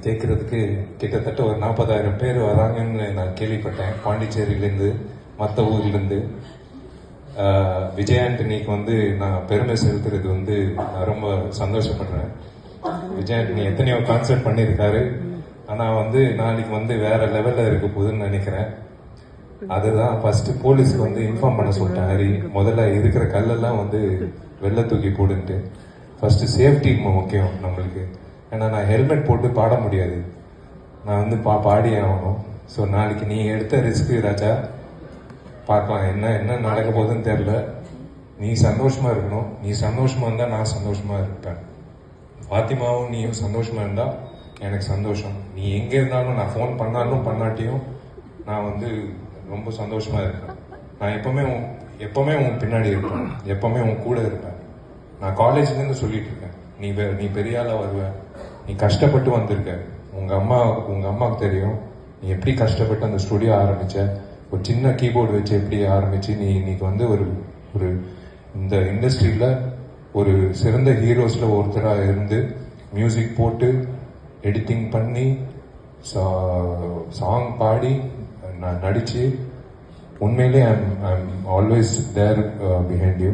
கேட்கறதுக்கு கிட்டத்தட்ட ஒரு 40,000 பேர் வராங்கன்னு நான் கேள்விப்பட்டேன். பாண்டிச்சேரியிலேருந்து, மற்ற ஊர்லேருந்து. விஜய் ஆண்டனிக்கு வந்து நான் பெருமை செலுத்துறது வந்து நான் ரொம்ப சந்தோஷப்படுறேன். விஜய் ஆண்டனி எத்தனையோ கான்சர்ட் பண்ணியிருக்காரு. ஆனால் வந்து நாளைக்கு வந்து வேற லெவலில் இருக்க போகுதுன்னு நினைக்கிறேன். அதுதான் ஃபர்ஸ்ட் போலீஸ்க்கு வந்து இன்ஃபார்ம் பண்ண சொல்லிட்டேன். ஹரி, முதல்ல இருக்கிற கல்லெல்லாம் வந்து வெளில தூக்கி போடுன்ட்டு. ஃபர்ஸ்ட் சேஃப்டி முக்கியம் நம்மளுக்கு. ஏன்னா நான் ஹெல்மெட் போட்டு பாட முடியாது. நான் வந்து பாடியே ஆகணும். ஸோ நாளைக்கு நீ எடுத்த ரிஸ்க்கு ராஜா, பார்க்கலாம் என்ன என்ன நடக்க போகுதுன்னு தெரில. நீ சந்தோஷமா இருக்கணும். நீ சந்தோஷமா இருந்தா நான் சந்தோஷமா இருப்பேன். பாத்திமாவும் நீயும் சந்தோஷமா இருந்தா எனக்கு சந்தோஷம். நீ எங்க இருந்தாலும், நான் ஃபோன் பண்ணாலும் பண்ணாட்டியும் நான் வந்து ரொம்ப சந்தோஷமா இருப்பேன். நான் எப்பவுமே உன் பின்னாடி இருப்பேன். எப்பவுமே உன் கூட இருப்பேன். நான் காலேஜ்லேருந்து சொல்லிட்டு இருக்கேன், நீ பெரிய ஆளா வருவ. நீ கஷ்டப்பட்டு வந்திருக்க. உங்க அம்மாவுக்கு தெரியும் நீ எப்படி கஷ்டப்பட்டு அந்த ஸ்டுடியோ ஆரம்பிச்ச. ஒரு சின்ன கீபோர்டு வச்சு எப்படி ஆரம்பிச்சு நீ இன்னைக்கு வந்து ஒரு இந்த இண்டஸ்ட்ரியில ஒரு சிறந்த ஹீரோஸ்ல ஒருத்தராக இருந்து மியூசிக் போட்டு எடிட்டிங் பண்ணி சாங் பாடி நான் நடிச்சு உண்மையிலே I am always there behind you.